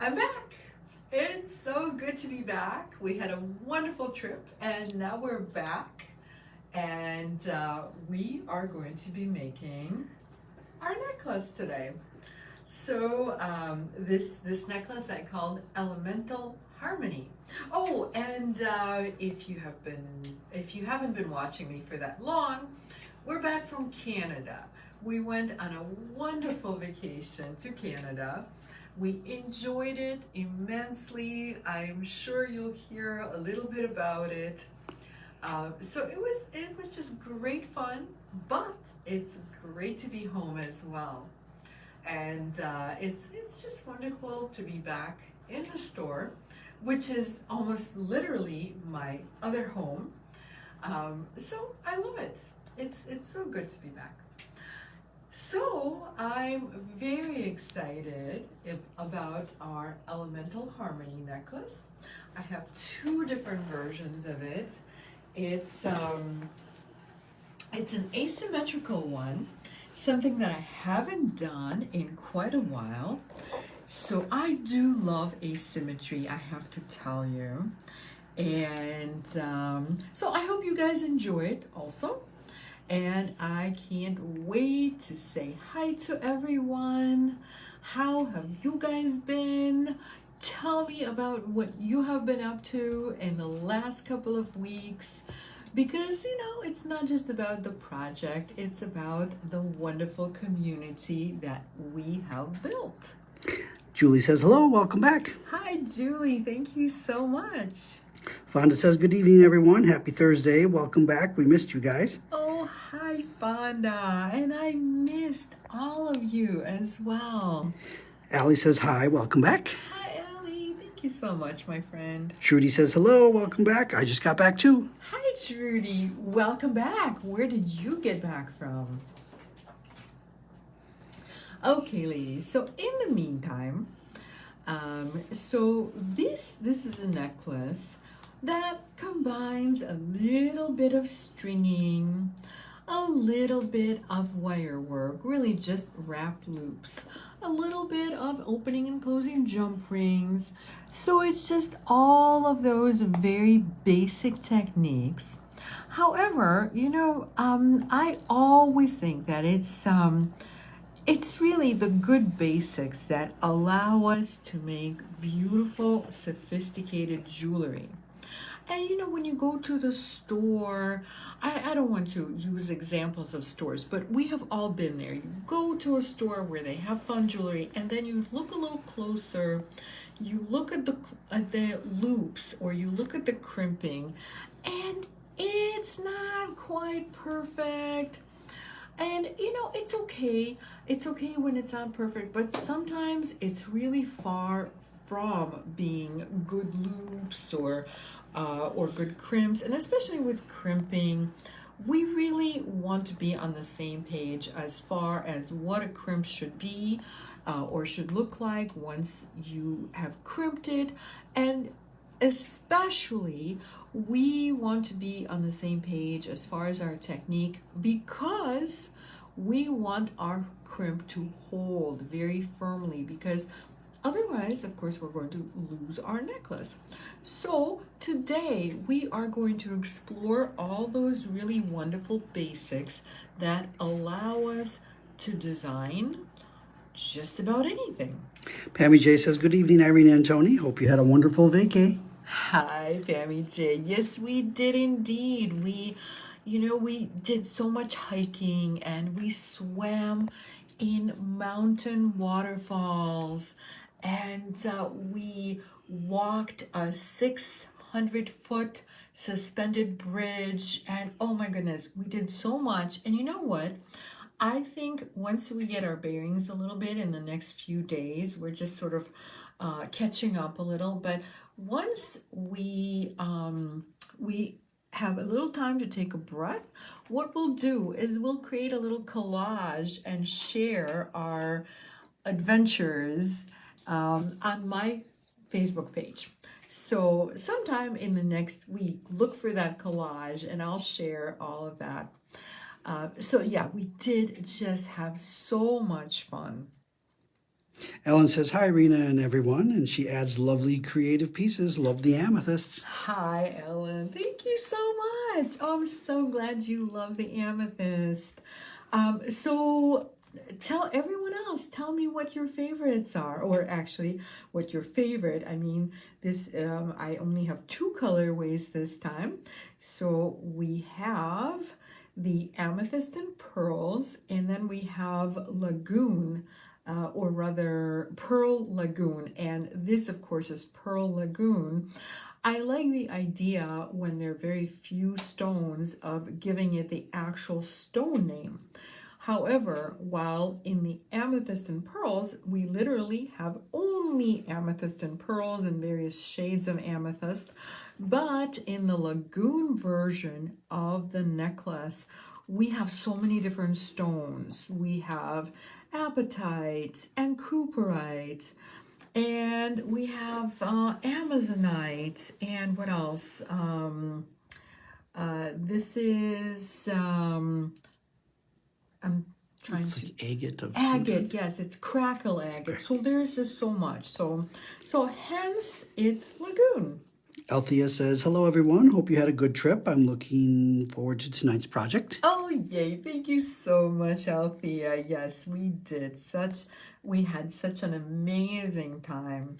I'm back. It's so good to be back. We had a wonderful trip and now we're back and we are going to be making our necklace today. So this necklace I called Elemental Harmony. Oh, and if you haven't been watching me for that long, we're back from Canada. We went on a wonderful vacation to Canada. We enjoyed it immensely. I'm sure you'll hear a little bit about it. So it was just great fun, but it's great to be home as well. And it's just wonderful to be back in the store, which is almost literally my other home. So I love it. It's so good to be back. So I'm very excited about our Elemental Harmony necklace. I have two different versions of it. It's um, it's an asymmetrical one, something that I haven't done in quite a while. So I do love asymmetry, I have to tell you. And so I hope you guys enjoy it also. And I can't wait to say hi to everyone. How have you guys been? Tell me about what you have been up to in the last couple of weeks. Because, it's not just about the project, it's about the wonderful community that we have built. Julie says hello, welcome back. Hi, Julie. Thank you so much. Fonda says good evening, everyone. Happy Thursday. Welcome back. We missed you guys. Oh, hi, Fonda. And I missed all of you as well. Allie says hi, welcome back. Hi, Ellie. Thank you so much, my friend. Trudy says hello, welcome back. I just got back too. Hi, Trudy. Welcome back. Where did you get back from? Okay, ladies. So in the meantime, this is a necklace that combines a little bit of stringing, a little bit of wire work, really just wrapped loops, a little bit of opening and closing jump rings. So it's just all of those very basic techniques. However, I always think that it's really the good basics that allow us to make beautiful, sophisticated jewelry. And when you go to the store, I don't want to use examples of stores, but we have all been there. You go to a store where they have fun jewelry, and then you look a little closer, you look at the loops, or you look at the crimping, and it's not quite perfect. And it's okay. It's okay when it's not perfect, but sometimes it's really far from being good loops or good crimps. And especially with crimping, we really want to be on the same page as far as what a crimp should be or should look like once you have crimped it. And especially, we want to be on the same page as far as our technique because we want our crimp to hold very firmly, because otherwise, of course, we're going to lose our necklace. So today we are going to explore all those really wonderful basics that allow us to design just about anything. Pammy J says good evening, Irene and Tony. Hope you had a wonderful vacay. Hi, Pammy J. Yes, we did indeed. We did so much hiking and we swam in mountain waterfalls and we walked a 600-foot suspended bridge. And oh my goodness, we did so much. And you know what? I think once we get our bearings a little bit in the next few days, we're just sort of catching up a little. But once we have a little time to take a breath, what we'll do is we'll create a little collage and share our adventures on my Facebook page. So sometime in the next week, look for that collage and I'll share all of that. So yeah, we did just have so much fun. Ellen says, hi, Irina and everyone. And she adds, lovely creative pieces. Love the amethysts. Hi, Ellen. Thank you so much. Oh, I'm so glad you love the amethyst. So tell everyone else, tell me what your favorites are, or actually what your favorite. I mean, this I only have two colorways this time. So we have the amethyst and pearls, and then we have lagoon. Or rather Pearl Lagoon, and this of course is Pearl Lagoon. I like the idea when there are very few stones of giving it the actual stone name. However, while in the amethyst and pearls, we literally have only amethyst and pearls and various shades of amethyst. But in the lagoon version of the necklace, we have so many different stones. We have apatite and cooperite, and we have amazonite, and what else? This is I'm trying It's to like agate of agate. Yes, it's crackle agate. So there's just so much. So hence it's lagoon. Althea says, hello, everyone. Hope you had a good trip. I'm looking forward to tonight's project. Oh yay! Thank you so much, Althea. Yes, we did. We had such an amazing time.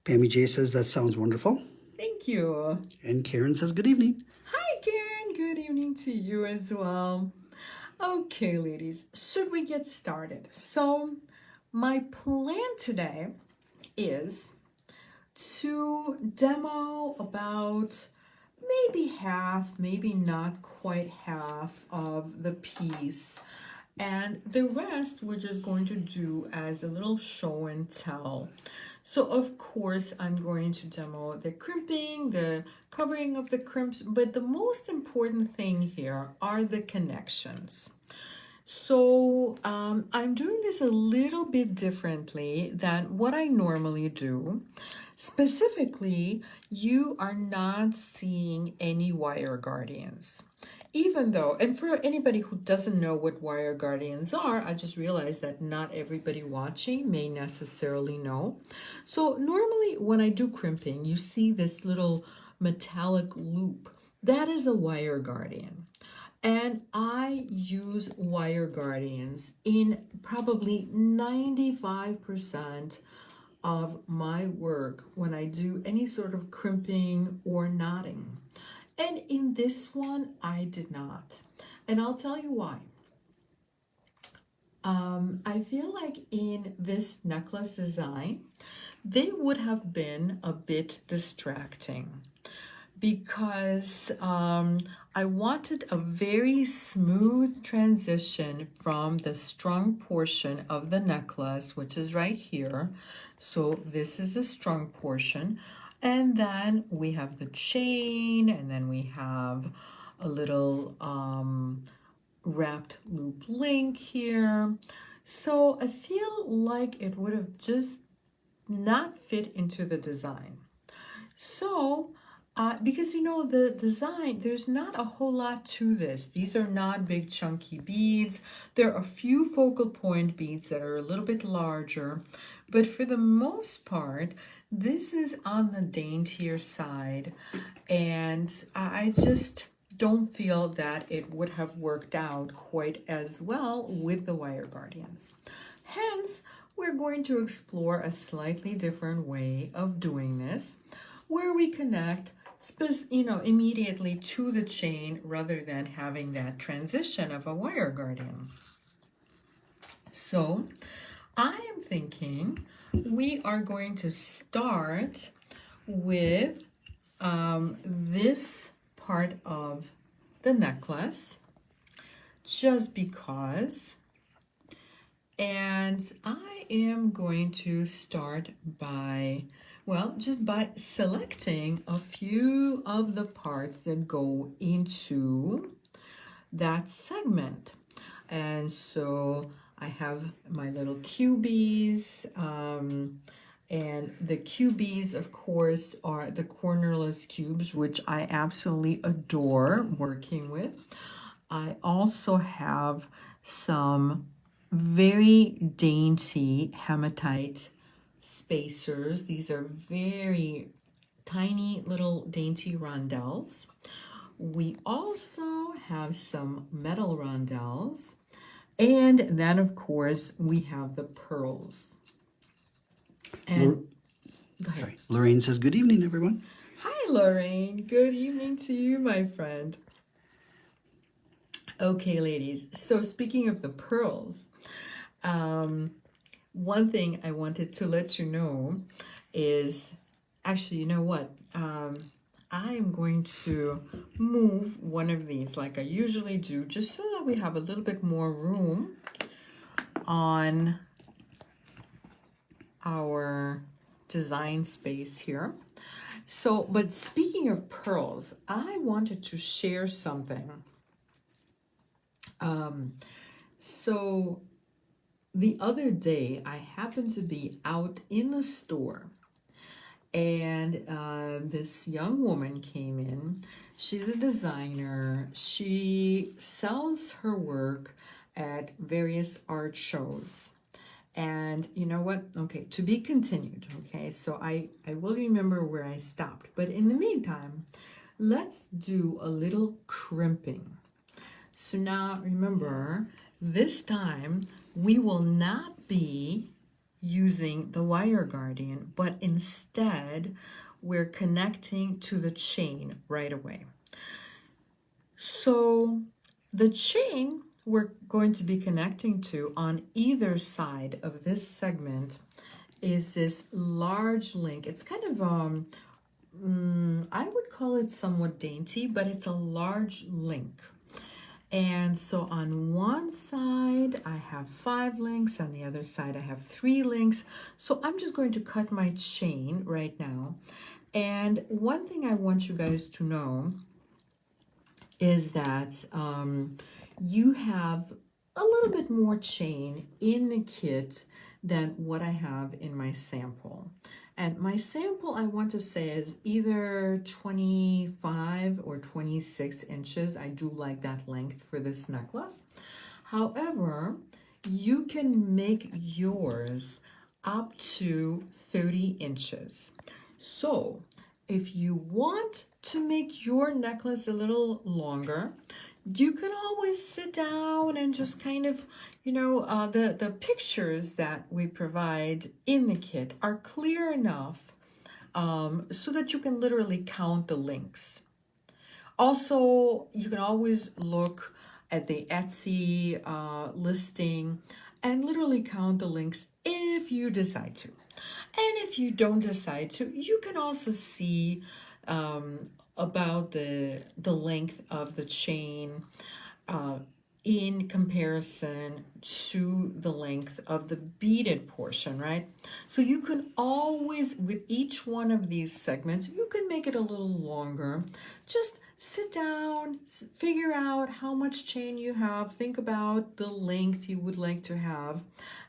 Pammy J says, that sounds wonderful. Thank you. And Karen says, good evening. Hi, Karen. Good evening to you as well. Okay, ladies, should we get started? So, my plan today is to demo about maybe half, maybe not quite half of the piece. And the rest we're just going to do as a little show and tell. So of course I'm going to demo the crimping, the covering of the crimps, but the most important thing here are the connections. So I'm doing this a little bit differently than what I normally do. Specifically, you are not seeing any wire guardians. Even though, and for anybody who doesn't know what wire guardians are, I just realized that not everybody watching may necessarily know. So normally when I do crimping, you see this little metallic loop. That is a wire guardian. And I use wire guardians in probably 95% of my work when I do any sort of crimping or knotting. And in this one, I did not. And I'll tell you why. I feel like in this necklace design, they would have been a bit distracting because I wanted a very smooth transition from the strung portion of the necklace, which is right here. So this is the strung portion. And then we have the chain, and then we have a little wrapped loop link here. So I feel like it would have just not fit into the design. So, because you know the design, there's not a whole lot to this. These are not big chunky beads. There are a few focal point beads that are a little bit larger, but for the most part, this is on the daintier side, and I just don't feel that it would have worked out quite as well with the wire guardians. Hence, we're going to explore a slightly different way of doing this, where we connect immediately to the chain rather than having that transition of a wire guardian. So I am thinking we are going to start with this part of the necklace just because, and I am going to start by just by selecting a few of the parts that go into that segment. And so I have my little QBs, and the QBs, of course, are the cornerless cubes, which I absolutely adore working with. I also have some very dainty hematite spacers. These are very tiny little dainty rondelles. We also have some metal rondelles. And then, of course, we have the pearls. And go ahead. Sorry. Lorraine says, good evening, everyone. Hi, Lorraine. Good evening to you, my friend. Okay, ladies. So speaking of the pearls, one thing I wanted to let you know is, actually, you know what? I am going to move one of these like I usually do, just so that we have a little bit more room on our design space here. So, but speaking of pearls, I wanted to share something. So the other day, I happened to be out in the store, and this young woman came in. She's a designer. She sells her work at various art shows. And you know what? Okay, to be continued. Okay, so I will remember where I stopped. But in the meantime, let's do a little crimping. So now remember, this time we will not be using the wire guardian, but instead we're connecting to the chain right away. So the chain we're going to be connecting to on either side of this segment is this large link. It's kind of I would call it somewhat dainty, but it's a large link. And so on one side, I have 5 links. On the other side, I have 3 links. So I'm just going to cut my chain right now. And one thing I want you guys to know is that you have a little bit more chain in the kit than what I have in my sample. And my sample, I want to say, is either 25 or 26 inches. I do like that length for this necklace. However, you can make yours up to 30 inches. So if you want to make your necklace a little longer, you can always sit down and just kind of, the pictures that we provide in the kit are clear enough so that you can literally count the links. Also, you can always look at the Etsy listing and literally count the links if you decide to. And if you don't decide to, you can also see about the length of the chain in comparison to the length of the beaded portion, right? So you can always, with each one of these segments, you can make it a little longer. Just sit down, figure out how much chain you have, think about the length you would like to have,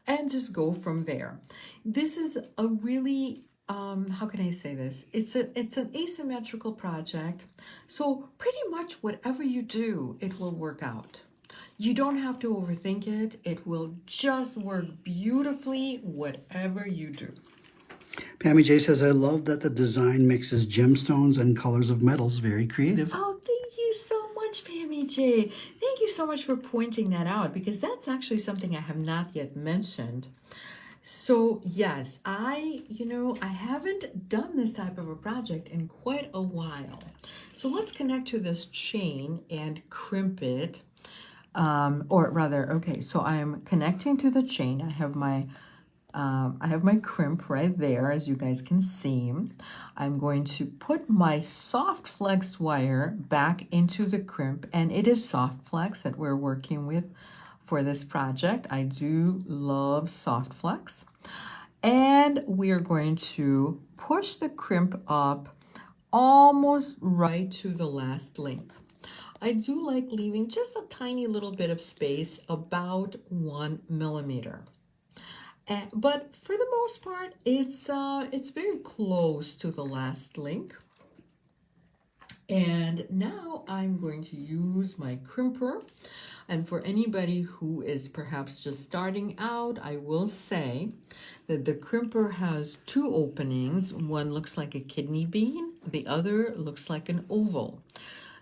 and just go from there. This is a really how can I say this? It's an asymmetrical project. So pretty much whatever you do, it will work out. You don't have to overthink it. It will just work beautifully, whatever you do. Pammy J says, I love that the design mixes gemstones and colors of metals. Very creative. Oh, thank you so much, Pammy J. Thank you so much for pointing that out, because that's actually something I have not yet mentioned. So yes, I haven't done this type of a project in quite a while. So let's connect to this chain and crimp it. Or rather, okay, so I'm connecting to the chain. I have my crimp right there, as you guys can see. I'm going to put my soft flex wire back into the crimp, and it is soft flex that we're working with for this project. I do love soft flex. And we are going to push the crimp up almost right to the last link. I do like leaving just a tiny little bit of space, about 1 millimeter. But for the most part, it's very close to the last link. And now I'm going to use my crimper. And for anybody who is perhaps just starting out, I will say that the crimper has two openings. One looks like a kidney bean, the other looks like an oval.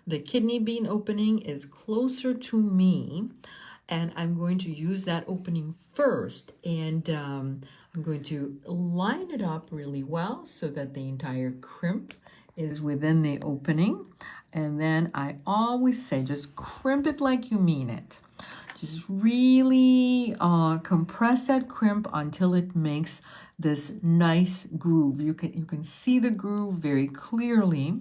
The kidney bean opening is closer to me, and I'm going to use that opening first. And I'm going to line it up really well so that the entire crimp is within the opening. And then I always say, just crimp it like you mean it. Just really compress that crimp until it makes this nice groove. You can see the groove very clearly.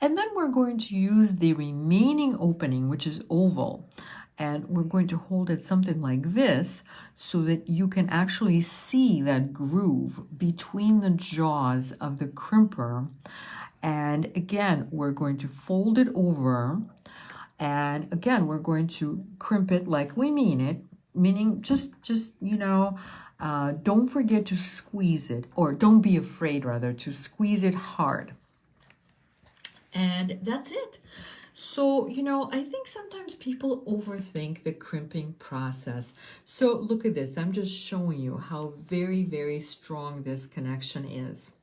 And then we're going to use the remaining opening, which is oval. And we're going to hold it something like this so that you can actually see that groove between the jaws of the crimper. And again, we're going to fold it over. And again, we're going to crimp it like we mean it, meaning just don't forget to squeeze it, or don't be afraid, rather, to squeeze it hard. And that's it. So, I think sometimes people overthink the crimping process. So look at this. I'm just showing you how very, very strong this connection is.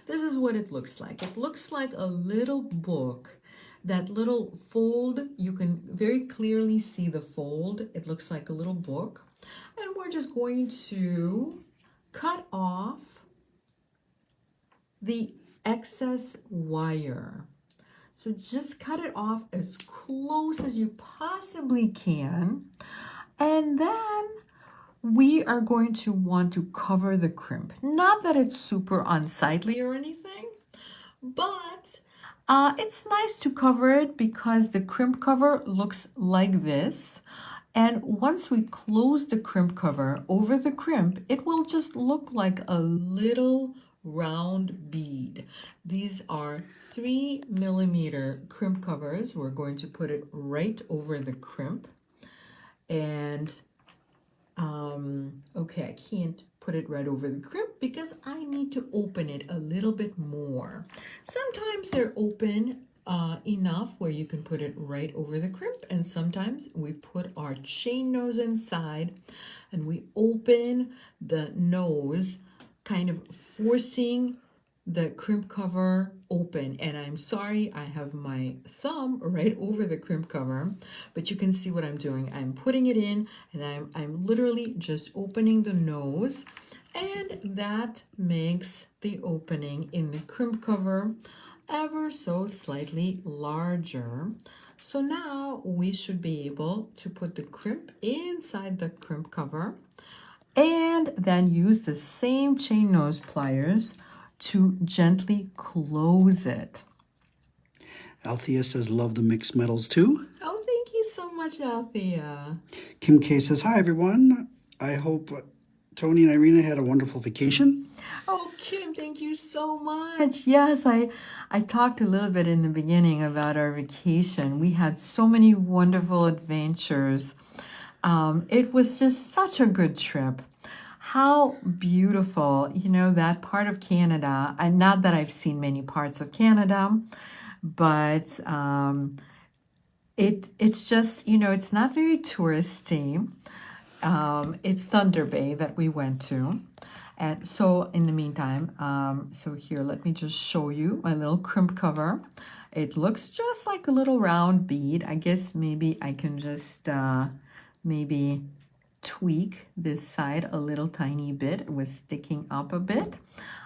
This is what it looks like. It looks like a little book. That little fold, you can very clearly see the fold. It looks like a little book. And we're just going to cut off the excess wire. So just cut it off as close as you possibly can. And then we are going to want to cover the crimp. Not that it's super unsightly or anything, but it's nice to cover it because the crimp cover looks like this. And once we close the crimp cover over the crimp, it will just look like a little round bead. These are 3mm crimp covers. We're going to put it right over the crimp. And okay, I can't put it right over the crimp because I need to open it a little bit more. Sometimes they're open enough where you can put it right over the crimp, and sometimes we put our chain nose inside and we open the nose, kind of forcing the crimp cover open. And I'm sorry, I have my thumb right over the crimp cover, but you can see what I'm doing. I'm putting it in, and I'm literally just opening the nose, and that makes the opening in the crimp cover ever so slightly larger. So now we should be able to put the crimp inside the crimp cover, and then use the same chain nose pliers to gently close it. Althea says, love the mixed metals too. Oh, thank you so much, Althea. Kim K says, hi everyone. I hope Tony and Irina had a wonderful vacation. Oh, Kim, thank you so much. Yes, I talked a little bit in the beginning about our vacation. We had so many wonderful adventures. It was just such a good trip. How beautiful, that part of Canada. Not that I've seen many parts of Canada, but it's just, it's not very touristy. It's Thunder Bay that we went to. And so in the meantime, so here, let me just show you my little crimp cover. It looks just like a little round bead. I guess maybe I can just maybe tweak this side a little tiny bit. It was sticking up a bit.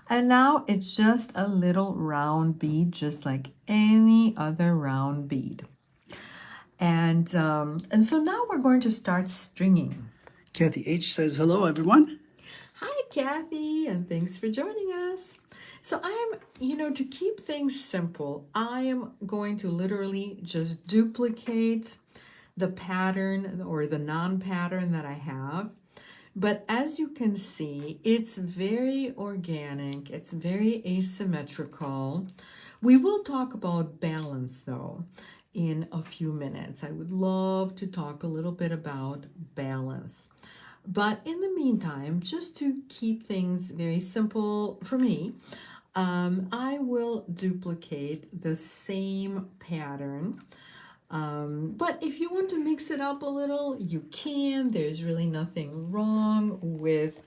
And now it's just a little round bead, just like any other round bead. And so now we're going to start stringing. Kathy H says, hello everyone. Hi, Kathy, and thanks for joining us. So to keep things simple, I am going to literally just duplicate the pattern or the non-pattern that I have. But as you can see, it's very organic. It's very asymmetrical. We will talk about balance, though, in a few minutes. I would love to talk a little bit about balance. But in the meantime, just to keep things very simple for me, I will duplicate the same pattern. But if you want to mix it up a little, you can. There's really nothing wrong with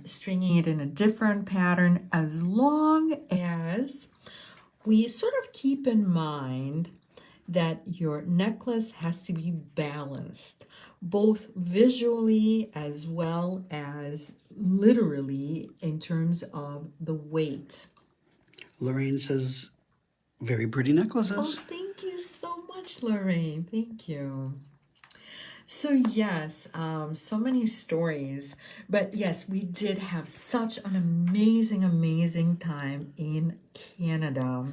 stringing it in a different pattern, as long as we sort of keep in mind that your necklace has to be balanced, both visually as well as literally in terms of the weight. Lorraine says, very pretty Oh, necklaces. thank you so much, Lorraine. Thank you. So yes, so many stories, but yes, we did have such an amazing, amazing time in Canada.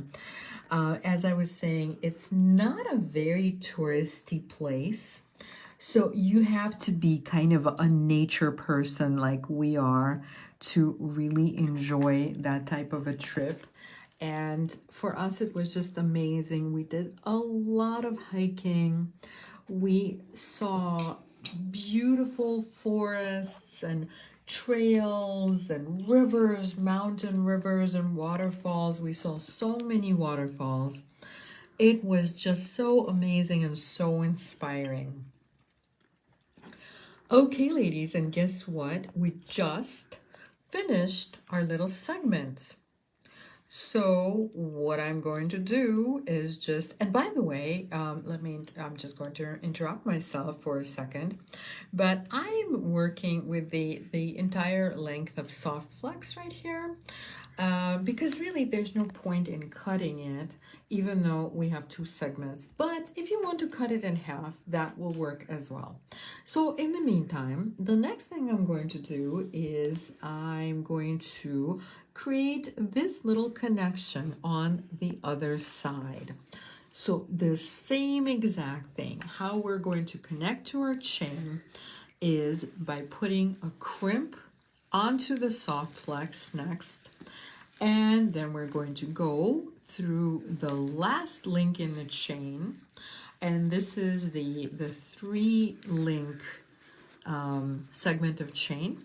As I was saying, it's not a very touristy place. So you have to be kind of a nature person like we are to really enjoy that type of a trip. And for us, it was just amazing. We did a lot of hiking. We saw beautiful forests and trails and rivers, mountain rivers and waterfalls. We saw so many waterfalls. It was just so amazing and so inspiring. Okay, ladies, and guess what? We just finished our little segments. So what I'm going to do is just, and by the way, I'm just going to interrupt myself for a second, but I'm working with the entire length of soft flex right here. Because really there's no point in cutting it, even though we have two segments. But if you want to cut it in half, that will work as well. So in the meantime, the next thing I'm going to do is I'm going to create this little connection on the other side. So the same exact thing, how we're going to connect to our chain is by putting a crimp onto the soft flex next. And then we're going to go through the last link in the chain. And this is the 3-link segment of chain.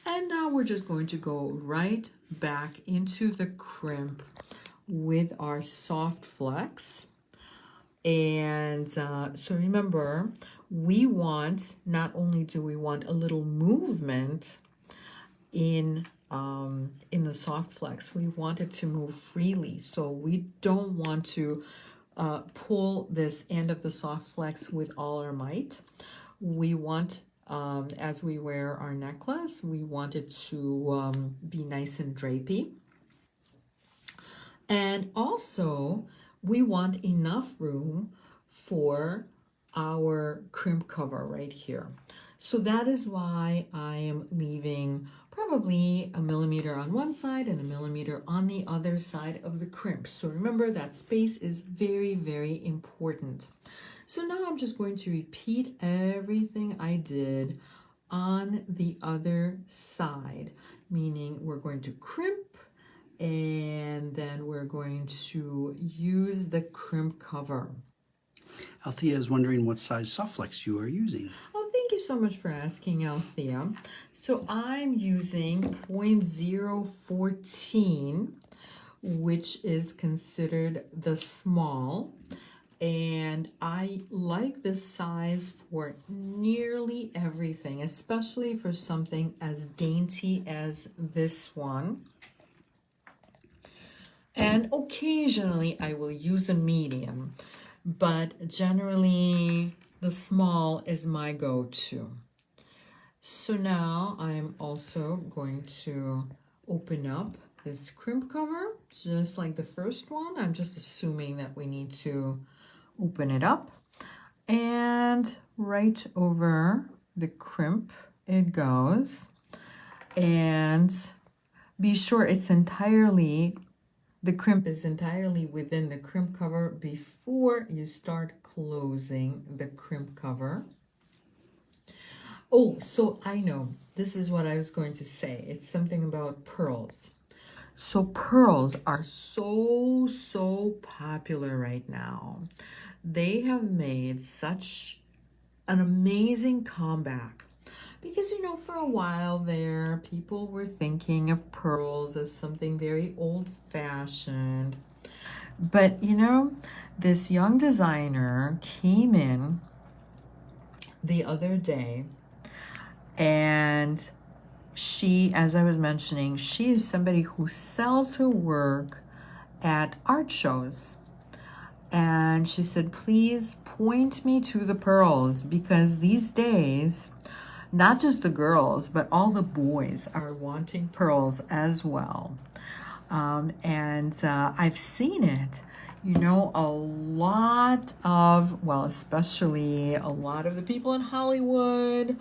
And now we're just going to go right back into the crimp with our soft flex. And so remember, we want, not only do we want a little movement in the soft flex, we want it to move freely. So we don't want to pull this end of the soft flex with all our might. We want, as we wear our necklace, we want it to be nice and drapey. And also, we want enough room for our crimp cover right here. So that is why I am leaving probably 1 millimeter on one side and 1 millimeter on the other side of the crimp. So remember, that space is very, very important. So now I'm just going to repeat everything I did on the other side, meaning we're going to crimp, and then we're going to use the crimp cover. Althea is wondering what size soft flex you are using. Oh, thank you so much for asking, Althea. So I'm using 0.014, which is considered the small. And I like this size for nearly everything, especially for something as dainty as this one. And occasionally I will use a medium, but generally the small is my go-to. So now I'm also going to open up this crimp cover, just like the first one. I'm just assuming that we need to open it up, and right over the crimp it goes. And be sure it's entirely, the crimp is entirely within the crimp cover before you start closing the crimp cover. Oh, so I know, this is what I was going to say. It's something about pearls. So pearls are so popular right now. They have made such an amazing comeback Because, for a while there, people were thinking of pearls as something very old-fashioned. But, this young designer came in the other day, and she, as I was mentioning, she is somebody who sells her work at art shows. And she said, please point me to the pearls, because these days, not just the girls, but all the boys are wanting pearls as well. I've seen it, a lot of, well, especially a lot of the people in Hollywood,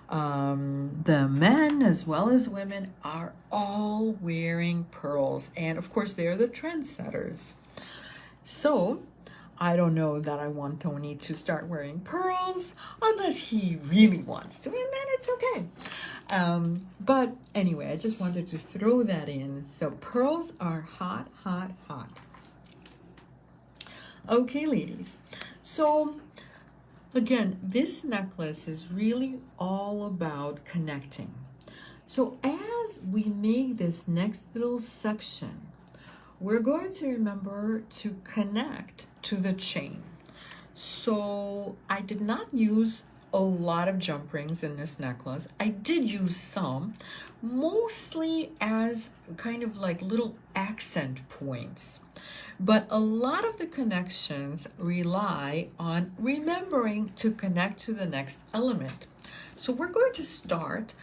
the men as well as women are all wearing pearls. And of course, they're the trendsetters. So I don't know that I want Tony to start wearing pearls unless he really wants to, and then it's okay. But anyway, I just wanted to throw that in. So pearls are hot, hot, hot. Okay, ladies. So again, this necklace is really all about connecting. So as we make this next little section, we're going to remember to connect to the chain. So I did not use a lot of jump rings in this necklace. I did use some, mostly as kind of like little accent points. But a lot of the connections rely on remembering to connect to the next element. So we're going to start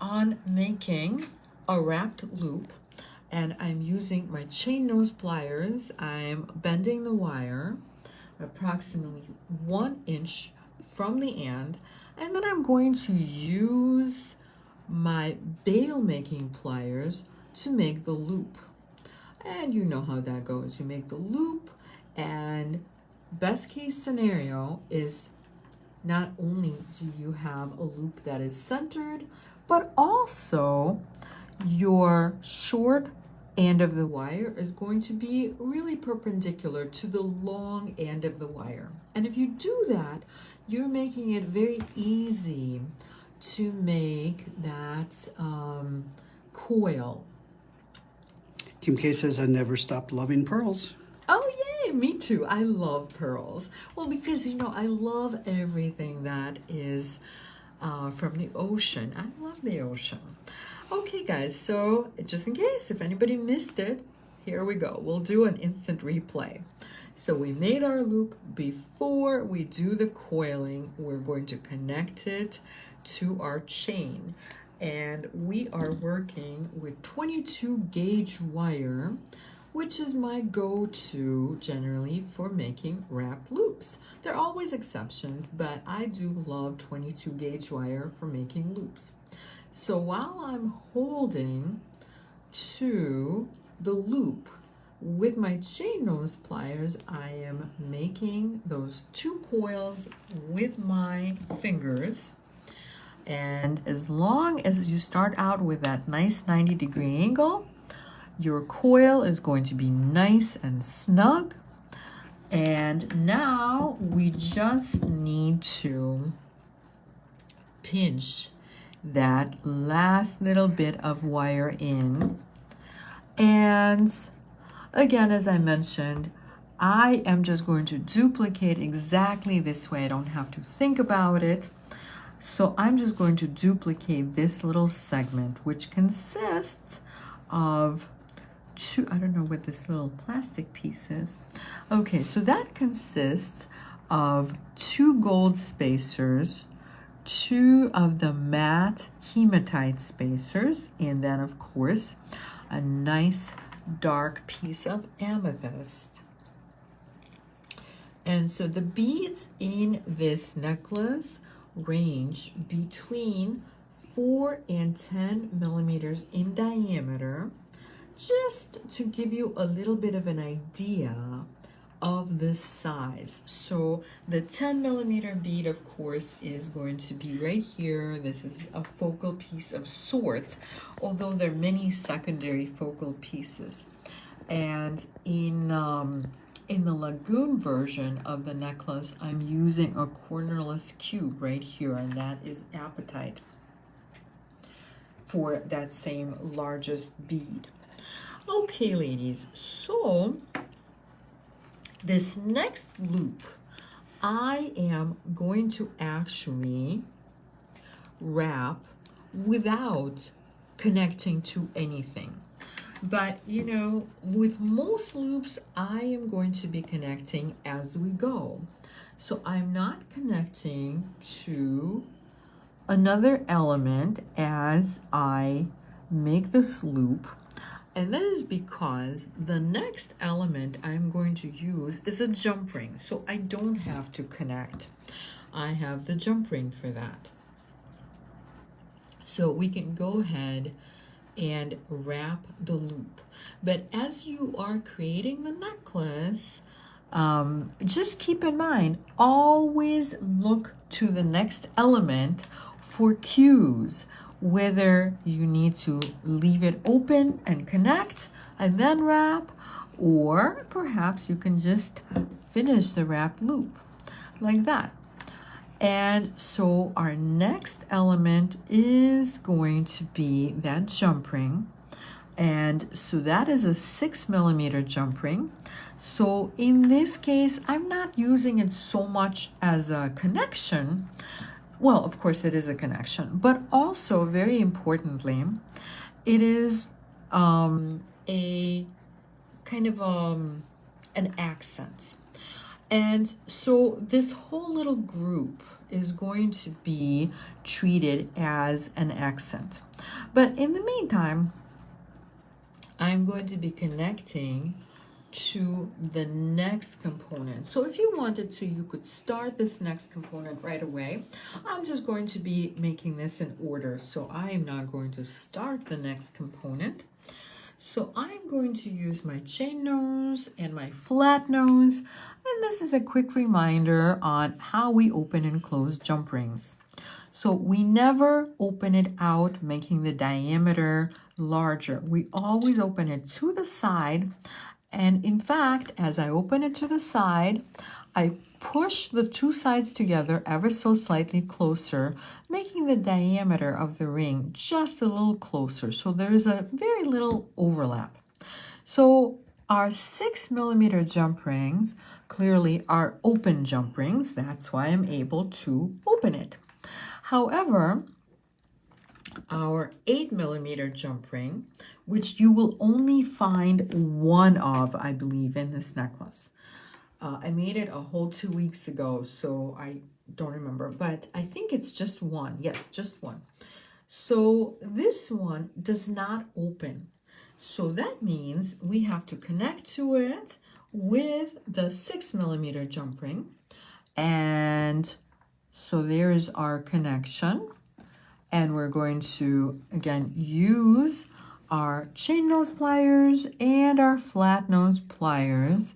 on making a wrapped loop, and I'm using my chain nose pliers. I'm bending the wire approximately 1 inch from the end, and then I'm going to use my bail making pliers to make the loop. And you know how that goes. You make the loop, and best case scenario is not only do you have a loop that is centered, but also your short end of the wire is going to be really perpendicular to the long end of the wire. And if you do that, you're making it very easy to make that coil. Kim K says, I never stopped loving pearls. Oh, yay, me too. I love pearls. Well, because, I love everything that is from the ocean. I love the ocean. Okay, guys, so just in case, if anybody missed it, here we go. We'll do an instant replay. So we made our loop. Before we do the coiling, we're going to connect it to our chain. And we are working with 22 gauge wire, which is my go-to generally for making wrapped loops. There are always exceptions, but I do love 22 gauge wire for making loops. So while I'm holding to the loop with my chain nose pliers, I am making those 2 coils with my fingers. And as long as you start out with that nice 90-degree angle, your coil is going to be nice and snug. And now we just need to pinch that last little bit of wire in. And again, as I mentioned, I am just going to duplicate exactly this way. I don't have to think about it. So I'm just going to duplicate this little segment, which consists of 2, I don't know what this little plastic piece is. Okay, so that consists of 2 gold spacers, 2 of the matte hematite spacers, and then of course a nice dark piece of amethyst. And so the beads in this necklace range between 4 and 10 millimeters in diameter, just to give you a little bit of an idea of the size. So the 10 millimeter bead, of course, is going to be right here. This is a focal piece of sorts, although there are many secondary focal pieces. And in the lagoon version of the necklace, I'm using a cornerless cube right here, and that is apatite. for that same largest bead. Okay, ladies, so this next loop, I am going to actually wrap without connecting to anything. But you know, with most loops, I am going to be connecting as we go. So I'm not connecting to another element as I make this loop. And that is because the next element I'm going to use is a jump ring. So I don't have to connect. I have the jump ring for that. So we can go ahead and wrap the loop. But as you are creating the necklace, just keep in mind, always look to the next element for cues, whether you need to leave it open and connect and then wrap, or perhaps you can just finish the wrap loop like that. And so our next element is going to be that jump ring. And so that is a 6mm jump ring. So in this case, I'm not using it so much as a connection. Well, of course it is a connection, but also very importantly, it is a kind of an accent. And so this whole little group is going to be treated as an accent. But in the meantime, I'm going to be connecting to the next component. So if you wanted to, you could start this next component right away. I'm just going to be making this in order. So I am not going to start the next component. So I'm going to use my chain nose and my flat nose. And this is a quick reminder on how we open and close jump rings. So we never open it out, making the diameter larger. We always open it to the side. And in fact, as I open it to the side, I push the two sides together ever so slightly closer, making the diameter of the ring just a little closer. So there is a very little overlap. So our 6mm jump rings clearly are open jump rings. That's why I'm able to open it. However, our 8mm jump ring, which you will only find one of, I believe, in this necklace. I made it a whole 2 weeks ago, so I don't remember, but I think it's just one. Yes, just one. So this one does not open. So that means we have to connect to it with the 6mm jump ring. And so there's our connection. And we're going to, again, use our chain nose pliers and our flat nose pliers.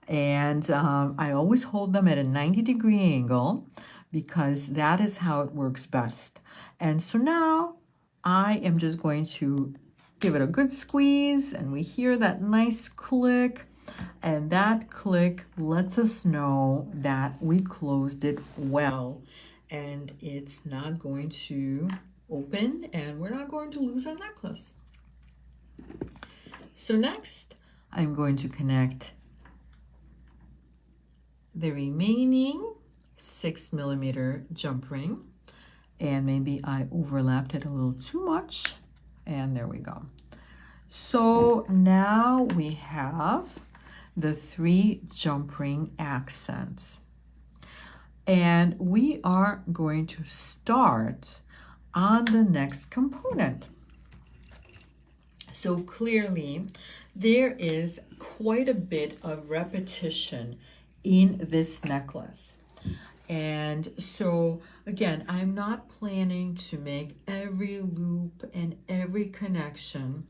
And I always hold them at a 90-degree angle because that is how it works best. And so now I am just going to give it a good squeeze, and we hear that nice click. And that click lets us know that we closed it well. And it's not going to open, and we're not going to lose our necklace. So next, I'm going to connect the remaining 6mm jump ring, and maybe I overlapped it a little too much, and there we go. So now we have the 3 jump ring accents. And we are going to start on the next component. So clearly, there is quite a bit of repetition in this necklace. And so, again, I'm not planning to make every loop and every connection,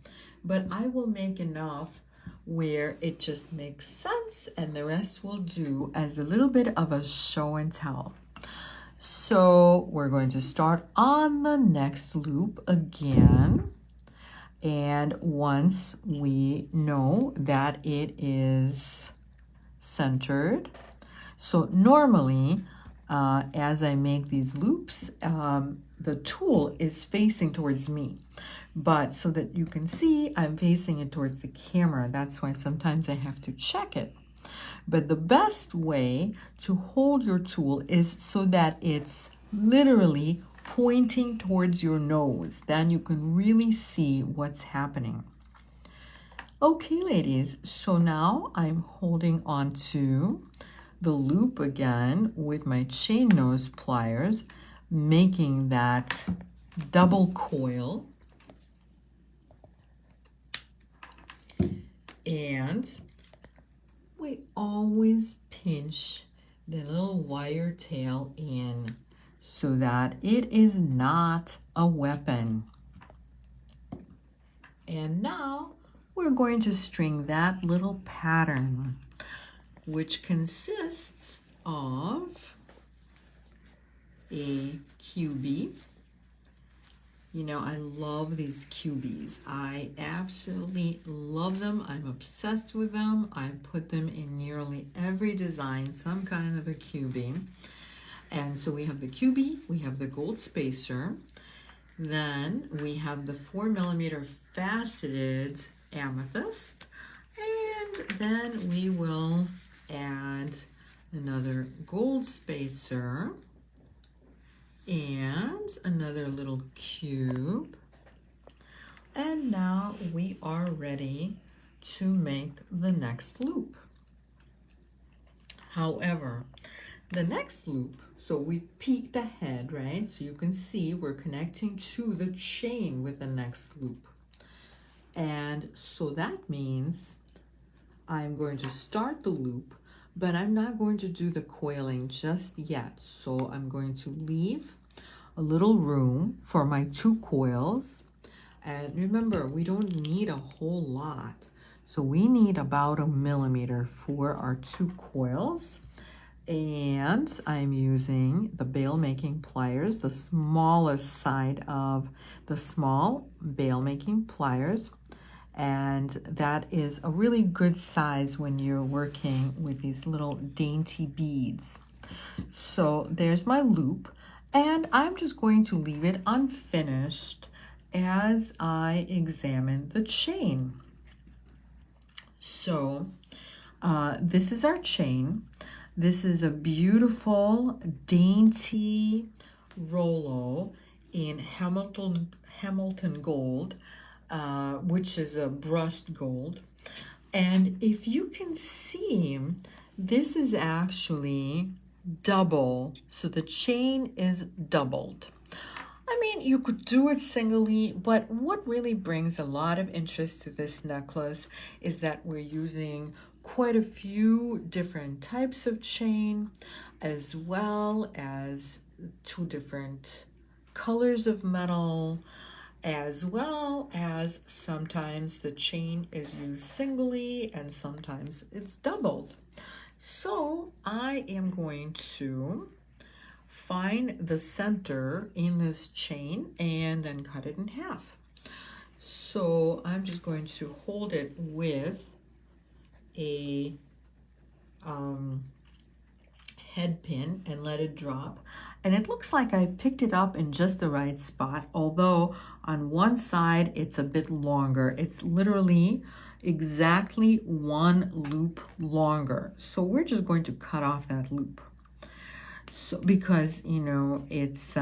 but I will make enough where it just makes sense, and the rest will do as a little bit of a show and tell. So we're going to start on the next loop again. And once we know that it is centered, so normally as I make these loops, the tool is facing towards me. But so that you can see, I'm facing it towards the camera. That's why sometimes I have to check it. But the best way to hold your tool is so that it's literally pointing towards your nose. Then you can really see what's happening. Okay, ladies, so now I'm holding on to the loop again with my chain nose pliers, making that double coil. And we always pinch the little wire tail in so that it is not a weapon. And now we're going to string that little pattern, which consists of a QB. You know, I love these QBs. I absolutely love them. I'm obsessed with them. I put them in nearly every design, some kind of a QB. And so we have the QB, we have the gold spacer, then we have the 4mm faceted amethyst, and then we will add another gold spacer and another little cube. And now we are ready to make the next loop. However, the next loop, so we peeked ahead, right? So you can see we're connecting to the chain with the next loop. And so that means I'm going to start the loop, but I'm not going to do the coiling just yet. So I'm going to leave a little room for my 2 coils. And remember, we don't need a whole lot. So we need about 1 millimeter for our 2 coils. And I'm using the bail making pliers, the smallest side of the small bail making pliers. And that is a really good size when you're working with these little dainty beads. So there's my loop, and I'm just going to leave it unfinished as I examine the chain. So this is our chain. This is a beautiful, dainty Rollo in Hamilton gold, which is a brushed gold. And if you can see, this is actually double, so the chain is doubled. I mean, you could do it singly, but what really brings a lot of interest to this necklace is that we're using quite a few different types of chain, as well as 2 different colors of metal, as well as sometimes the chain is used singly and sometimes it's doubled. So I am going to find the center in this chain and then cut it in half. So I'm just going to hold it with a head pin and let it drop. And it looks like I picked it up in just the right spot, although on one side it's a bit longer. It's literally exactly 1 loop longer. So we're just going to cut off that loop. So because, you know, it's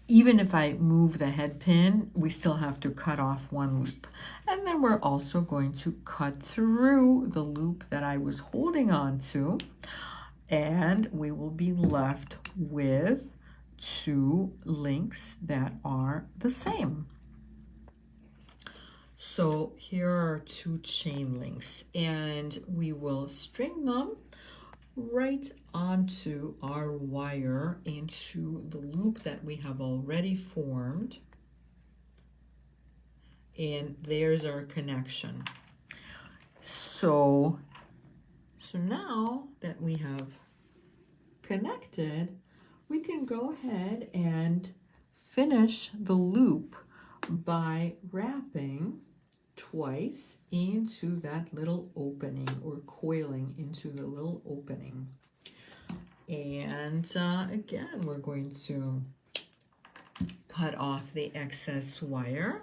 even if I move the head pin, we still have to cut off 1 loop. And then we're also going to cut through the loop that I was holding on to, and we will be left with 2 links that are the same. So here are 2 chain links, and we will string them right onto our wire into the loop that we have already formed. And there's our connection. So now that we have connected, we can go ahead and finish the loop by wrapping twice into that little opening, or coiling into the little opening. And again, we're going to cut off the excess wire.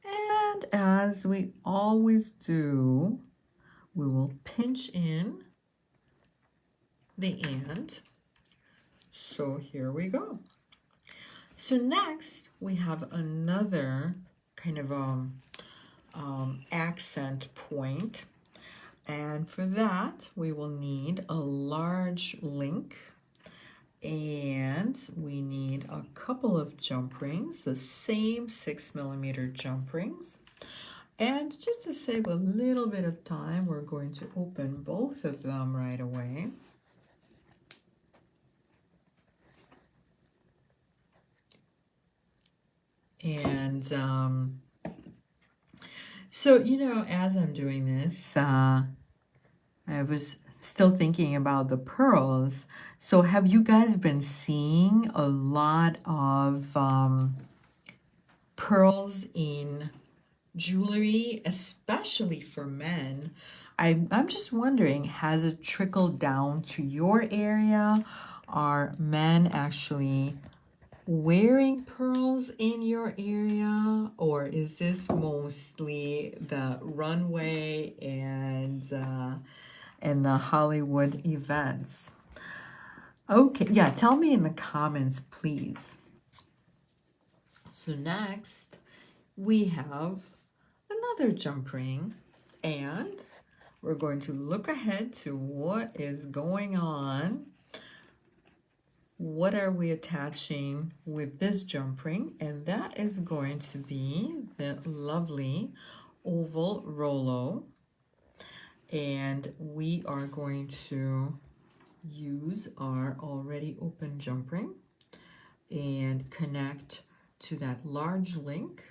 And as we always do, we will pinch in the end. So here we go. So next we have another kind of accent point. And for that, we will need a large link, and we need a couple of jump rings, the same 6mm jump rings. And just to save a little bit of time, we're going to open both of them right away. And so, you know, as I'm doing this, I was still thinking about the pearls. So have you guys been seeing a lot of pearls in jewelry, especially for men? I'm just wondering, has it trickled down to your area? Are men actually wearing pearls in your area, or is this mostly the runway and the Hollywood events? Okay, yeah, tell me in the comments, please. So next, we have another jump ring, and we're going to look ahead to what is going on. What are we attaching with this jump ring? And that is going to be the lovely oval Rolo. And we are going to use our already open jump ring and connect to that large link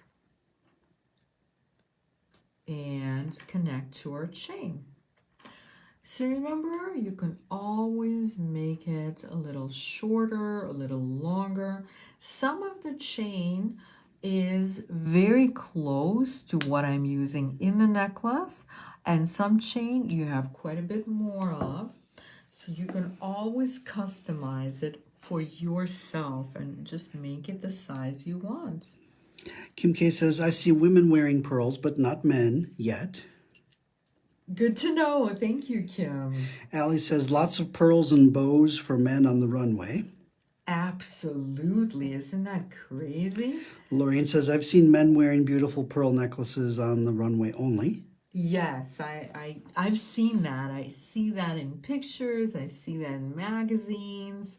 and connect to our chain. So remember, you can always make it a little shorter, a little longer. Some of the chain is very close to what I'm using in the necklace, and some chain you have quite a bit more of. So you can always customize it for yourself and just make it the size you want. Kim K says, I see women wearing pearls, but not men yet. Good to know. Thank you, Kim. Allie says, lots of pearls and bows for men on the runway. Absolutely. Isn't that crazy? Lorraine says, I've seen men wearing beautiful pearl necklaces on the runway only. Yes, I've seen that. I see that in pictures. I see that in magazines.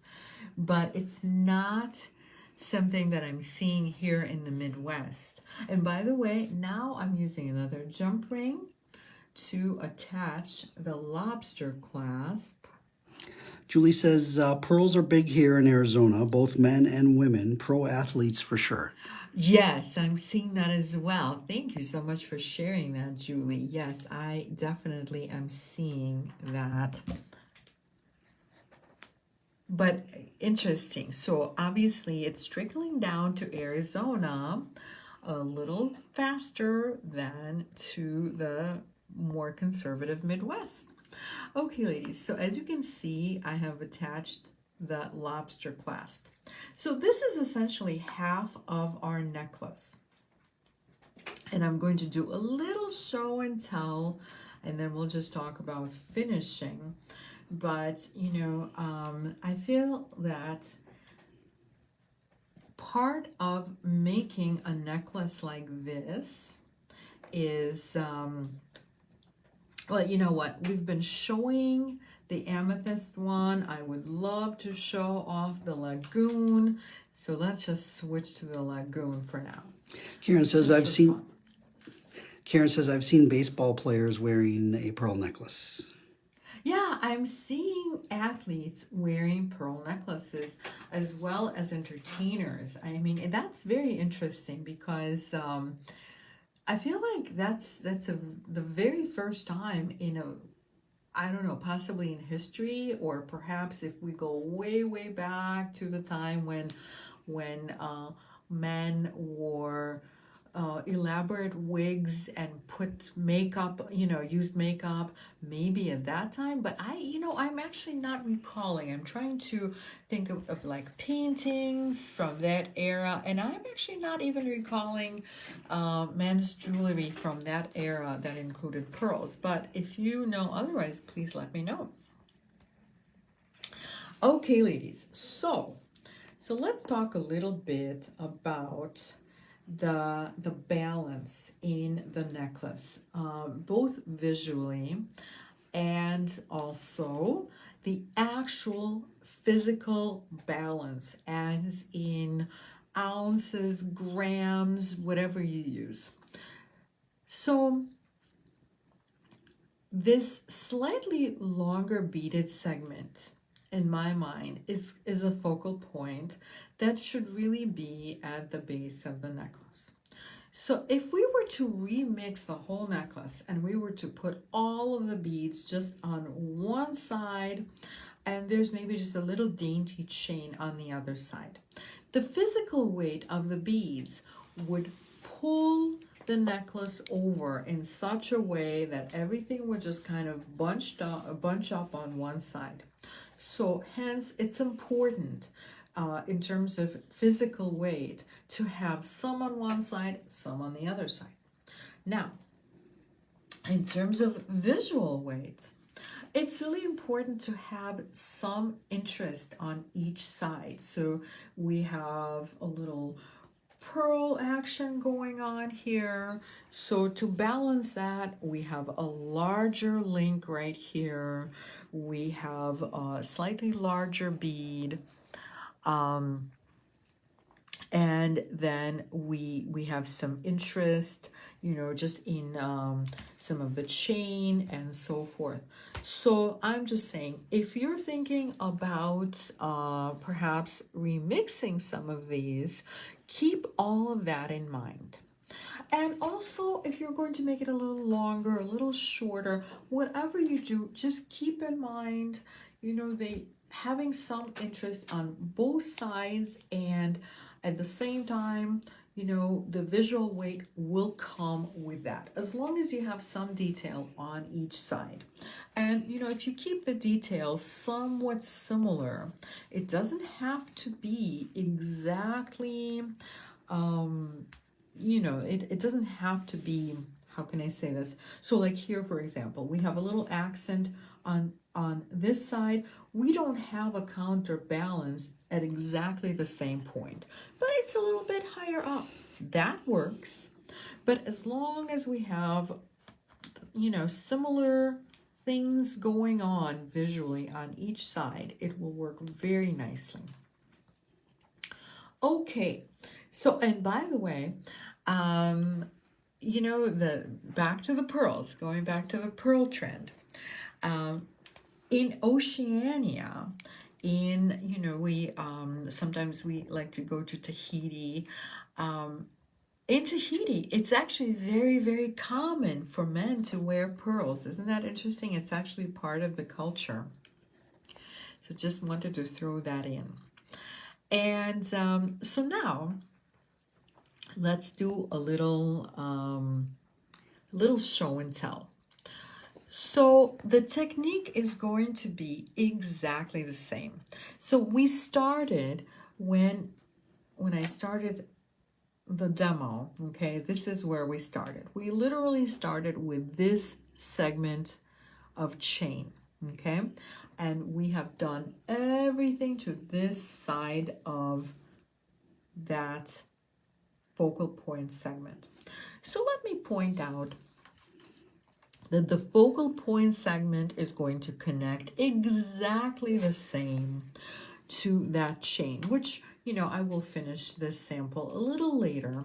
But it's not something that I'm seeing here in the Midwest. And by the way, now I'm using another jump ring to attach the lobster clasp. Julie says, pearls are big here in Arizona, both men and women, pro athletes for sure. Yes, I'm seeing that as well. Thank you so much for sharing that, Julie. Yes, I definitely am seeing that. But interesting. So obviously it's trickling down to Arizona a little faster than to the more conservative Midwest. Okay, ladies, so as you can see, I have attached the lobster clasp. So this is essentially half of our necklace. And I'm going to do a little show and tell, and then we'll just talk about finishing. But, you know, I feel that part of making a necklace like this is, well, you know what? We've been showing the amethyst one. I would love to show off the lagoon. So let's just switch to the lagoon for now. Karen says, I've seen baseball players wearing a pearl necklace. Yeah, I'm seeing athletes wearing pearl necklaces as well as entertainers. I mean, that's very interesting because I feel like that's the very first time in I don't know, possibly in history, or perhaps if we go way back to the time when men wore elaborate wigs and put makeup, used makeup maybe at that time, but I'm actually not recalling. I'm trying to think of like paintings from that era, and I'm actually not even recalling men's jewelry from that era that included pearls. But if you know otherwise, please let me know. Okay, ladies, so let's talk a little bit about the balance in the necklace, both visually and also the actual physical balance, as in ounces, grams, whatever you use. So this slightly longer beaded segment, in my mind, is a focal point that should really be at the base of the necklace. So if we were to remix the whole necklace and we were to put all of the beads just on one side, and there's maybe just a little dainty chain on the other side, the physical weight of the beads would pull the necklace over in such a way that everything would just kind of bunch up on one side. So hence it's important in terms of physical weight to have some on one side, some on the other side. Now, in terms of visual weight, it's really important to have some interest on each side. So we have a little pearl action going on here. So to balance that, we have a larger link right here. We have a slightly larger bead. And then we have some interest, just in some of the chain and so forth. So I'm just saying, if you're thinking about perhaps remixing some of these, keep all of that in mind. And also, if you're going to make it a little longer, a little shorter, whatever you do, just keep in mind, they having some interest on both sides, and at the same time, the visual weight will come with that, as long as you have some detail on each side. And, if you keep the details somewhat similar, it doesn't have to be exactly, it doesn't have to be, how can I say this? So like here, for example, we have a little accent on this side. We don't have a counterbalance at exactly the same point, but it's a little bit higher up. That works. But as long as we have, similar things going on visually on each side, it will work very nicely. Okay, so, and by the way, back to the pearls, going back to the pearl trend. In Oceania, we sometimes we like to go to Tahiti. In Tahiti, it's actually very, very common for men to wear pearls. Isn't that interesting? It's actually part of the culture. So just wanted to throw that in. And so now let's do a little show and tell. So the technique is going to be exactly the same. So we started when I started the demo, okay, this is where we started. We literally started with this segment of chain, okay? And we have done everything to this side of that focal point segment. So let me point out that the focal point segment is going to connect exactly the same to that chain, which, I will finish this sample a little later.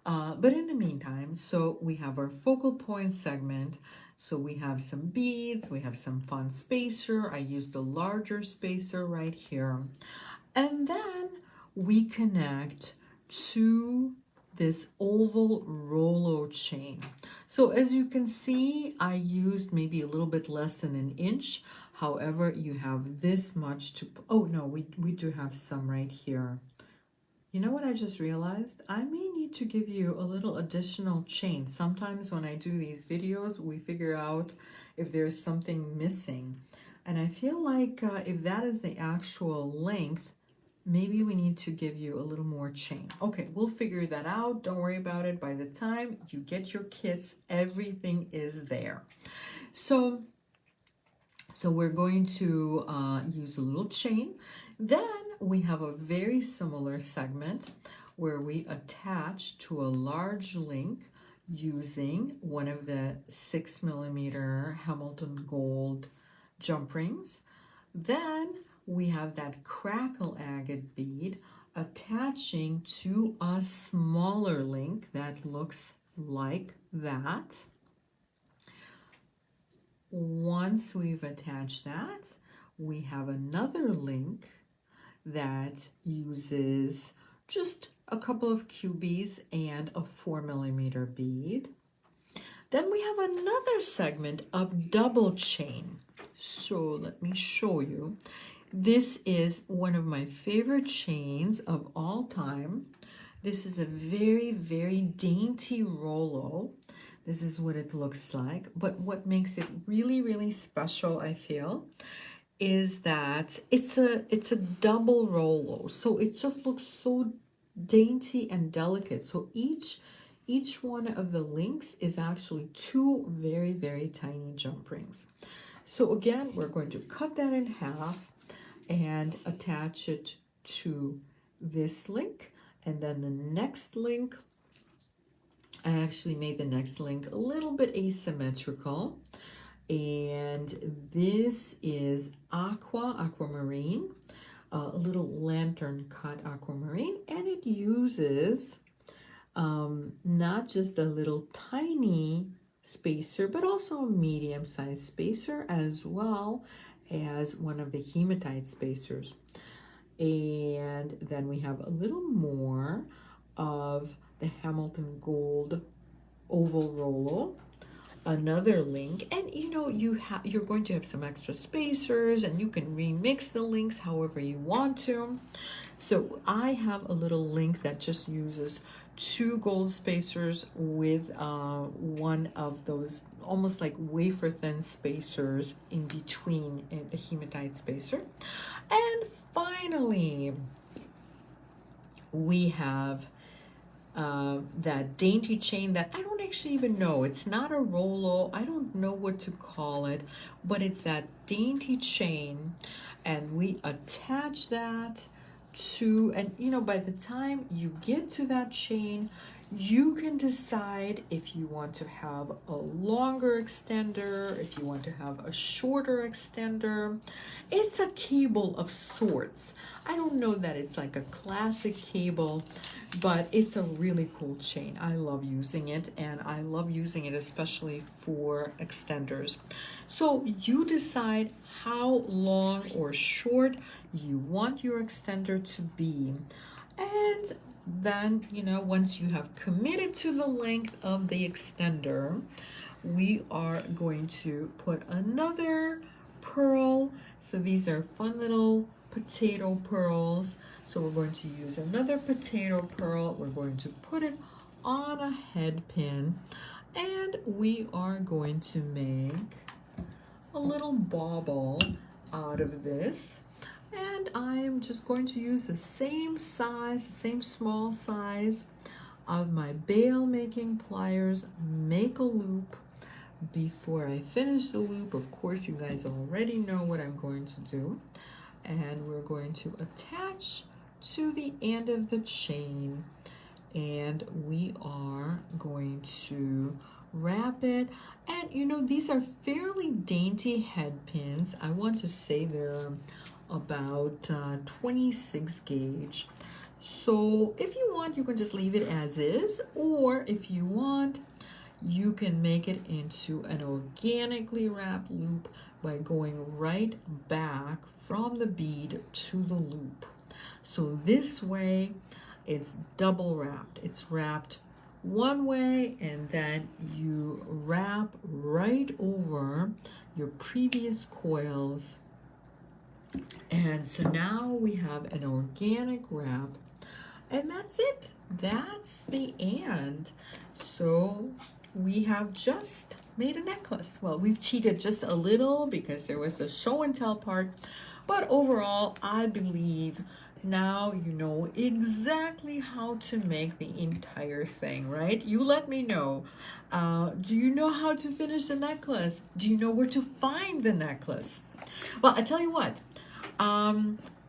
But in the meantime, so we have our focal point segment. So we have some beads, we have some fun spacer. I used a larger spacer right here. And then we connect to this oval Rolo chain. So as you can see, I used maybe a little bit less than an inch. However, you have this much to, oh no, we do have some right here. You know what I just realized? I may need need to give you a little additional chain. Sometimes when I do these videos, we figure out if there's something missing. And I feel like if that is the actual length, maybe we need to give you a little more chain. Okay, we'll figure that out. Don't worry about it. By the time you get your kits, everything is there. So we're going to use a little chain. Then we have a very similar segment where we attach to a large link using one of the 6mm Hamilton Gold jump rings. Then we have that crackle agate bead attaching to a smaller link that looks like that. Once we've attached that, we have another link that uses just a couple of QBs and a 4mm bead. Then we have another segment of double chain. So let me show you. This is one of my favorite chains of all time. This is a very, very dainty Rollo. This is what it looks like. But what makes it really, really special, I feel, is that it's a double Rollo. So it just looks so dainty and delicate. So each one of the links is actually 2 very, very tiny jump rings. So again, we're going to cut that in half and attach it to this link. And then the next link, I actually made the next link a little bit asymmetrical. And this is aquamarine, a little lantern cut aquamarine. And it uses not just a little tiny spacer, but also a medium-sized spacer, as well as one of the hematite spacers. And then we have a little more of the Hamilton Gold oval Rollo, another link, and you know, you're going to have some extra spacers, and you can remix the links however you want to. So I have a little link that just uses 2 gold spacers with one of those almost like wafer thin spacers in between the hematite spacer. And finally, we have that dainty chain that I don't actually even know. It's not a Rollo. I don't know what to call it, but it's that dainty chain, and we attach that to, and you know, by the time you get to that chain, you can decide if you want to have a longer extender, if you want to have a shorter extender. It's a cable of sorts. I don't know that it's like a classic cable, but it's a really cool chain. I love using it, and I love using it especially for extenders. So you decide how long or short you want your extender to be. And then, you know, once you have committed to the length of the extender, we are going to put another pearl. So these are fun little potato pearls. So we're going to use another potato pearl. We're going to put it on a head pin, and we are going to make a little bauble out of this. And I'm just going to use the same size, the same small size of my bail making pliers, make a loop. Before I finish the loop, of course, you guys already know what I'm going to do. And we're going to attach to the end of the chain, and we are going to wrap it. And you know, these are fairly dainty head pins. I want to say they're about 26 gauge. So if you want, you can just leave it as is, or if you want, you can make it into an organically wrapped loop by going right back from the bead to the loop. So this way it's double wrapped. It's wrapped one way, and then you wrap right over your previous coils. And so now we have an organic wrap, and that's it. that's the end. So we have just made a necklace. Well, we've cheated just a little because there was the show and tell part, but overall, I believe now you know exactly how to make the entire thing, right? You let me know. Do you know how to finish the necklace? Do you know where to find the necklace? Well, I tell you what,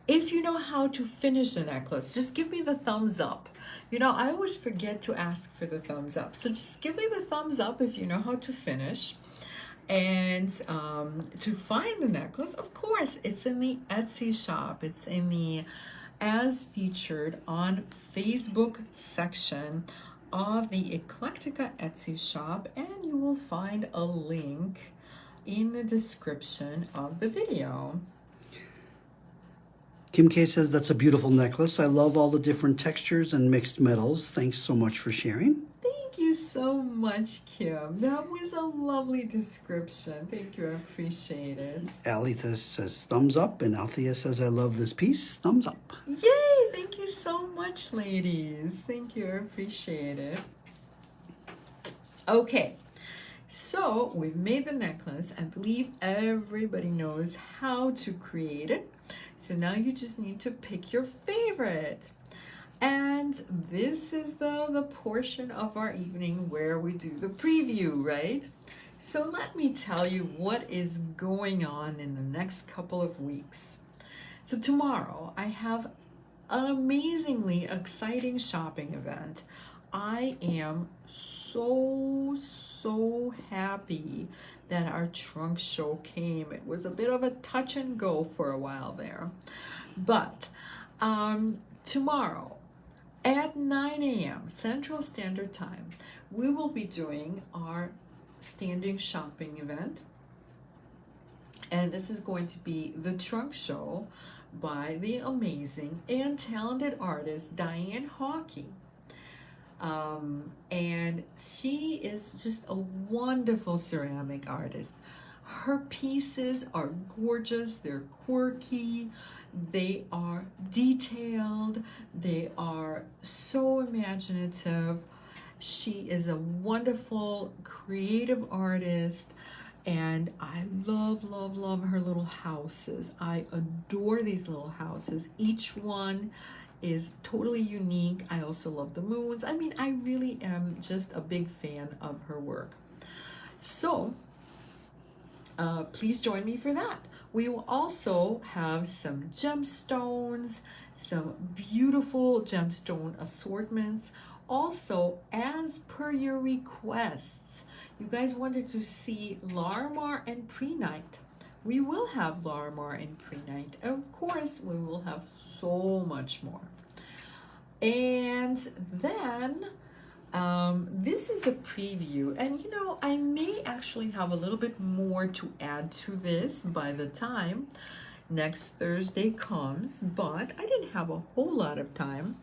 if you know how to finish the necklace, just give me the thumbs up. You know, I always forget to ask for the thumbs up. So just give me the thumbs up if you know how to finish. And to find the necklace, of course, it's in the Etsy shop. It's in the as featured on Facebook section of the Eclectica Etsy shop. And you will find a link in the description of the video. Kim K says that's a beautiful necklace. I love all the different textures and mixed metals. Thanks so much for sharing. Thank you so much, Kim. That was a lovely description. Thank you. I appreciate it. Alita says thumbs up, and Althea says I love this piece. Thumbs up. Yay! Thank you so much, ladies. Thank you. I appreciate it. Okay. So we've made the necklace. I believe everybody knows how to create it. So now you just need to pick your favorite. And this is the portion of our evening where we do the preview, right? So let me tell you what is going on in the next couple of weeks. So tomorrow I have an amazingly exciting shopping event. I am so happy that our trunk show came. It was a bit of a touch and go for a while there. But tomorrow at 9 a.m. Central Standard Time, we will be doing our standing shopping event. And this is going to be the trunk show by the amazing and talented artist Diane Hawkey. And she is just a wonderful ceramic artist. Her pieces are gorgeous, they're quirky, they are detailed, they are so imaginative. She is a wonderful creative artist, and I love her little houses. I adore these little houses. Each one is totally unique. I also love the moons. I mean, I really am just a big fan of her work. So please join me for that. We will also have some gemstones, some beautiful gemstone assortments. Also, as per your requests, you guys wanted to see Larimar and Pre-Night. We will have Larimar and Pre-Night. Of course, we will have so much more. And then this is a preview, and you know, I may actually have a little bit more to add to this by the time next Thursday comes, but I didn't have a whole lot of time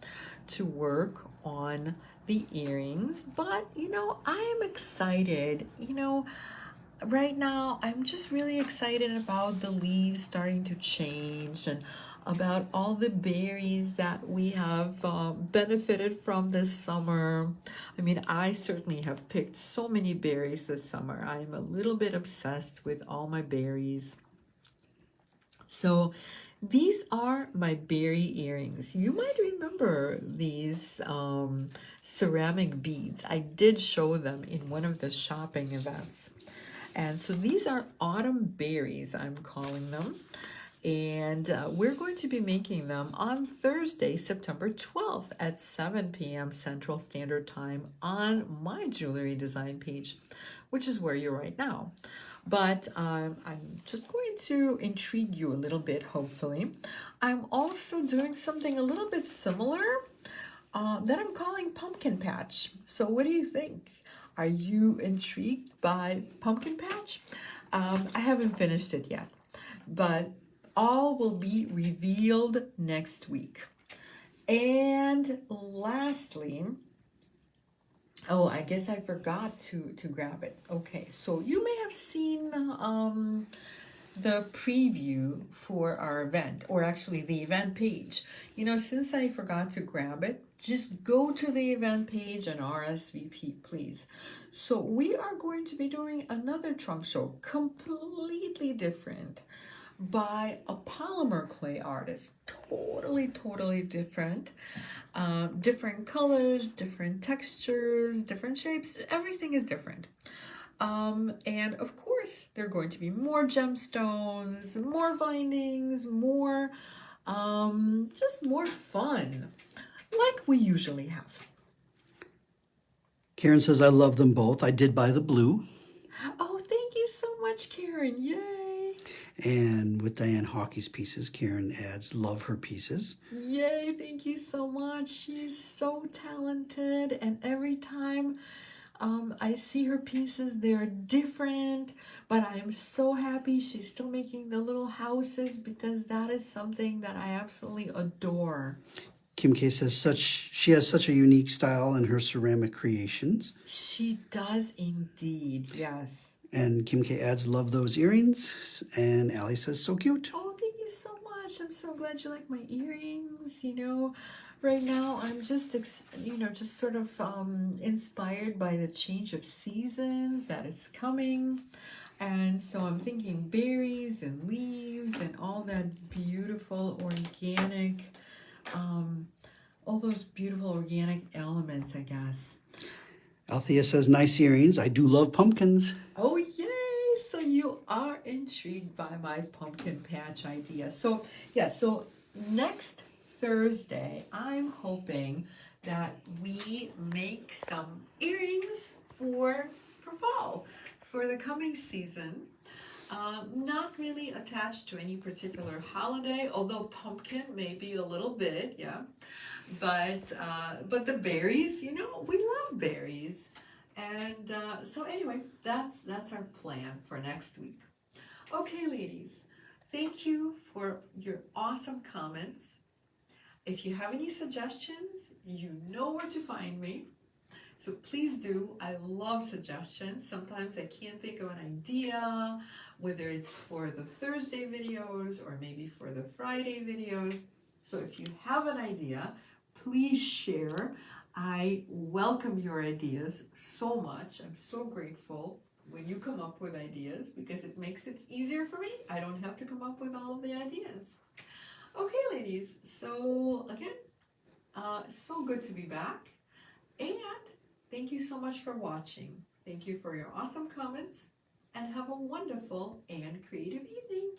to work on the earrings. But you know, I am excited. You know, right now I'm just really excited about the leaves starting to change, and about all the berries that we have benefited from this summer. I mean, I certainly have picked so many berries this summer. I am a little bit obsessed with all my berries. So these are my berry earrings. You might remember these ceramic beads. I did show them in one of the shopping events. And so these are autumn berries, I'm calling them. And we're going to be making them on Thursday, September 12th at 7 p.m. Central Standard Time on my jewelry design page, which is where you're right now. But I'm just going to intrigue you a little bit, hopefully. I'm also doing something a little bit similar that I'm calling Pumpkin Patch. So what do you think? Are you intrigued by Pumpkin Patch? I haven't finished it yet, but all will be revealed next week. And lastly, oh, I guess the preview for our event, or actually the event page. You know, since I forgot to grab it, just go to the event page and RSVP, please. So we are going to be doing another trunk show, completely different, by a polymer clay artist. Totally different. Different colors, different textures, different shapes. Everything is different. And of course, there are going to be more gemstones, more bindings, more, just more fun, like we usually have. Karen says, I love them both. I did buy the blue. Oh, thank you so much, Karen. Yay. And with Diane Hockey's pieces, Karen adds, love her pieces. Yay, thank you so much. She's so talented, and every time I see her pieces, they're different, but I'm so happy she's still making the little houses, because that is something that I absolutely adore. Kim K says she has such a unique style in her ceramic creations. She does indeed, yes. And Kim K adds, love those earrings. And Allie says, so cute. Oh, thank you so much. I'm so glad you like my earrings. You know, right now I'm just, just sort of inspired by the change of seasons that is coming. And so I'm thinking berries and leaves and all that beautiful organic, all those beautiful organic elements, I guess. Althea says, nice earrings. I do love pumpkins. Oh, yay! So you are intrigued by my pumpkin patch idea. So, yeah, so next Thursday, I'm hoping that we make some earrings for fall, for the coming season. Not really attached to any particular holiday, although pumpkin may be a little bit, yeah. But the berries, you know, we love berries. And so anyway, that's our plan for next week. Okay, ladies, thank you for your awesome comments. If you have any suggestions, you know where to find me. So please do. I love suggestions. Sometimes I can't think of an idea, whether it's for the Thursday videos or maybe for the Friday videos. So if you have an idea, please share. I welcome your ideas so much. I'm so grateful when you come up with ideas, because it makes it easier for me. I don't have to come up with all of the ideas. Okay, ladies. So again, so good to be back. And thank you so much for watching. Thank you for your awesome comments, and have a wonderful and creative evening.